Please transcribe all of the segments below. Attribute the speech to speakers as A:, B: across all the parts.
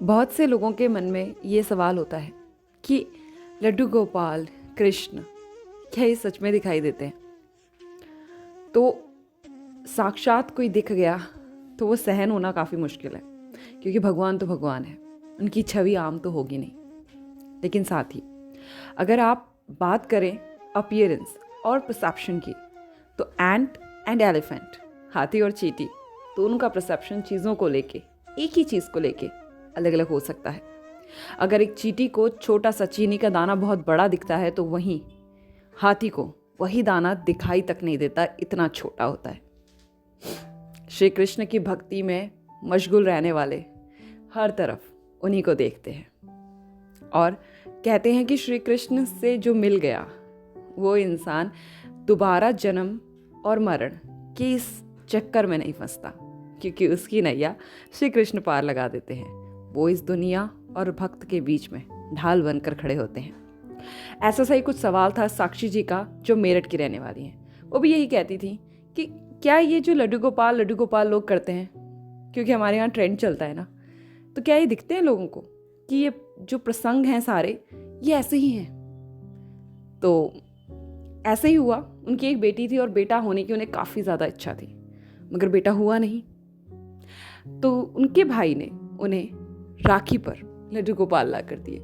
A: बहुत से लोगों के मन में ये सवाल होता है कि लड्डू गोपाल, कृष्ण, क्या ये सच में दिखाई देते हैं? तो साक्षात कोई दिख गया तो वो सहन होना काफ़ी मुश्किल है, क्योंकि भगवान तो भगवान है, उनकी छवि आम तो होगी नहीं। लेकिन साथ ही अगर आप बात करें अपीयरेंस और परसेप्शन की, तो एंट एंड एलिफेंट, हाथी और चींटी, दोनों का परसेप्शन चीज़ों को लेके, एक ही चीज़ को लेके अलग अलग हो सकता है। अगर एक चींटी को छोटा सा चीनी का दाना बहुत बड़ा दिखता है, तो वहीं हाथी को वही दाना दिखाई तक नहीं देता, इतना छोटा होता है। श्री कृष्ण की भक्ति में मशगूल रहने वाले हर तरफ उन्हीं को देखते हैं और कहते हैं कि श्री कृष्ण से जो मिल गया वो इंसान दोबारा जन्म और मरण के इस चक्कर में नहीं फंसता, क्योंकि उसकी नैया श्री कृष्ण पार लगा देते हैं। वो इस दुनिया और भक्त के बीच में ढाल बनकर खड़े होते हैं। ऐसा सही कुछ सवाल था साक्षी जी का, जो मेरठ की रहने वाली हैं। वो भी यही कहती थी कि क्या ये जो लड्डू गोपाल लोग करते हैं, क्योंकि हमारे यहाँ ट्रेंड चलता है ना, तो क्या ये दिखते हैं लोगों को कि ये जो प्रसंग हैं सारे ये ऐसे ही हैं? तो ऐसे ही हुआ। उनकी एक बेटी थी और बेटा होने की उन्हें काफ़ी ज़्यादा इच्छा थी, मगर बेटा हुआ नहीं। तो उनके भाई ने उन्हें राखी पर लड्डू गोपाल ला कर दिए।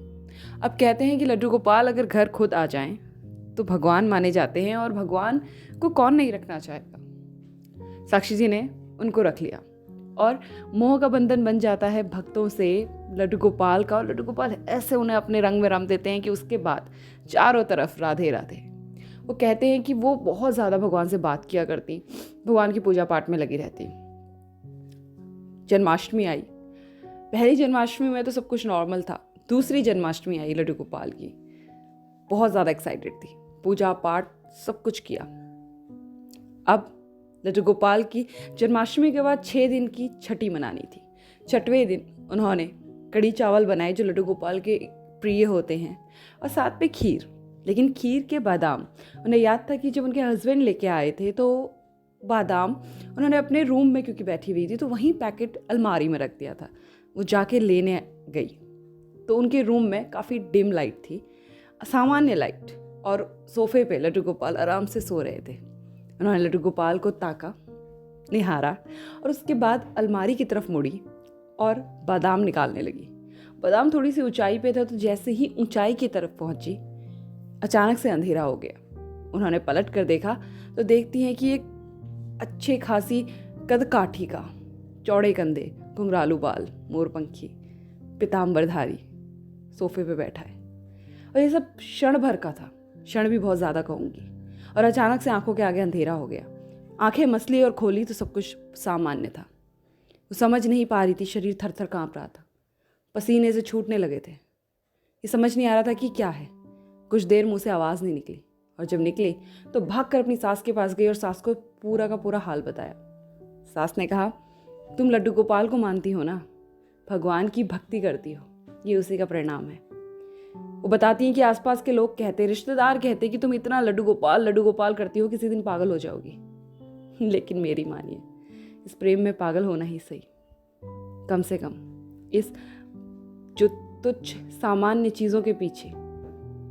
A: अब कहते हैं कि लड्डू गोपाल अगर घर खुद आ जाएं तो भगवान माने जाते हैं, और भगवान को कौन नहीं रखना चाहेगा। साक्षी जी ने उनको रख लिया और मोह का बंधन बन जाता है भक्तों से लड्डू गोपाल का, और लड्डू गोपाल ऐसे उन्हें अपने रंग में रम देते हैं कि उसके बाद चारों तरफ राधे राधे। वो कहते हैं कि वो बहुत ज़्यादा भगवान से बात किया करती, भगवान की पूजा पाठ में लगी रहती। जन्माष्टमी आई, पहली जन्माष्टमी में तो सब कुछ नॉर्मल था। दूसरी जन्माष्टमी आई लड्डू गोपाल की, बहुत ज़्यादा एक्साइटेड थी, पूजा पाठ सब कुछ किया। अब लड्डू गोपाल की जन्माष्टमी के बाद 6 दिन की छठी मनानी थी। 6वें दिन उन्होंने कड़ी चावल बनाए जो लड्डू गोपाल के प्रिय होते हैं, और साथ पे खीर। लेकिन खीर के बादाम उन्हें याद था कि जब उनके हस्बैंड लेके आए थे तो बादाम उन्होंने अपने रूम में, क्योंकि बैठी हुई थी, तो वहीं पैकेट अलमारी में रख दिया था। वो जाके लेने गई तो उनके रूम में काफ़ी डिम लाइट थी, सामान्य लाइट, और सोफे पे लड्डू गोपाल आराम से सो रहे थे। उन्होंने लड्डू गोपाल को ताका, निहारा, और उसके बाद अलमारी की तरफ मुड़ी और बादाम निकालने लगी। बादाम थोड़ी सी ऊंचाई पे था, तो जैसे ही ऊंचाई की तरफ पहुंची अचानक से अंधेरा हो गया। उन्होंने पलट कर देखा तो देखती हैं कि एक अच्छे खासी कद काठी का, चौड़े कंधे, घुंघरालू बाल, मोरपंखी, पीताम्बरधारी सोफे पे बैठा है। और ये सब क्षण भर का था, क्षण भी बहुत ज़्यादा कहूँगी। और अचानक से आंखों के आगे अंधेरा हो गया। आंखें मसली और खोली तो सब कुछ सामान्य था। वो समझ नहीं पा रही थी, शरीर थर थर काँप रहा था, पसीने से छूटने लगे थे। ये समझ नहीं आ रहा था कि क्या है। कुछ देर मुंह से आवाज़ नहीं निकली, और जब निकली तो भाग कर अपनी सास के पास गई और सास को पूरा का पूरा हाल बताया। सास ने कहा, तुम लड्डू गोपाल को मानती हो ना, भगवान की भक्ति करती हो, ये उसी का परिणाम है। वो बताती हैं कि आसपास के लोग कहते, रिश्तेदार कहते कि तुम इतना लड्डू गोपाल करती हो, किसी दिन पागल हो जाओगी। लेकिन मेरी मानिए, इस प्रेम में पागल होना ही सही। कम से कम इस जो तुच्छ सामान्य चीज़ों के पीछे,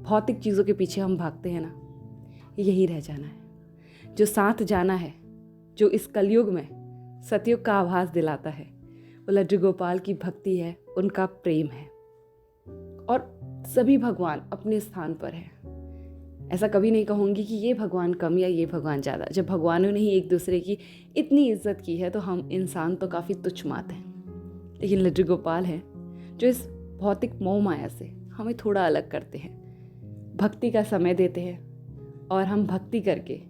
A: भौतिक चीज़ों के पीछे हम भागते हैं ना, यही रह जाना है। जो साथ जाना है, जो इस कलयुग में सतयुग का आभास दिलाता है, वो लड्डू गोपाल की भक्ति है, उनका प्रेम है। और सभी भगवान अपने स्थान पर हैं। ऐसा कभी नहीं कहूँगी कि ये भगवान कम या ये भगवान ज़्यादा। जब भगवानों ने ही एक दूसरे की इतनी इज्जत की है, तो हम इंसान तो काफ़ी तुच्छ मात हैं। लेकिन लड्डू गोपाल हैं जो इस भौतिक मोह माया से हमें थोड़ा अलग करते हैं, भक्ति का समय देते हैं, और हम भक्ति करके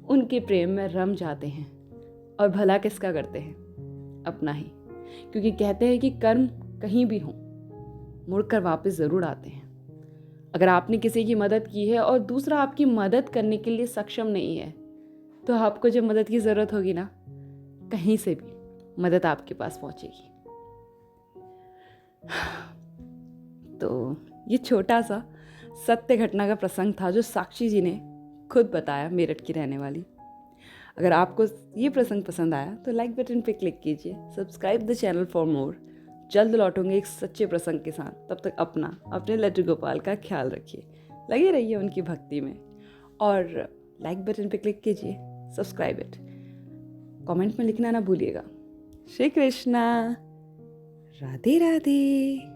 A: उनके प्रेम में रम जाते हैं। और भला किसका करते हैं? अपना ही। क्योंकि कहते हैं कि कर्म कहीं भी हो, मुड़कर वापस ज़रूर आते हैं। अगर आपने किसी की मदद की है और दूसरा आपकी मदद करने के लिए सक्षम नहीं है, तो आपको जब मदद की ज़रूरत होगी ना, कहीं से भी मदद आपके पास पहुंचेगी। तो ये छोटा सा सत्य घटना का प्रसंग था जो साक्षी जी ने खुद बताया, मेरठ की रहने वाली। अगर आपको ये प्रसंग पसंद आया तो लाइक बटन पे क्लिक कीजिए, subscribe the channel for more, जल्द लौटूंगे एक सच्चे प्रसंग के साथ। तब तक अपने लड्डू गोपाल का ख्याल रखिए, लगे रहिए उनकी भक्ति में, और लाइक बटन पे क्लिक कीजिए, सब्सक्राइब इट, कमेंट में लिखना ना भूलिएगा। श्री कृष्णा, राधे राधे।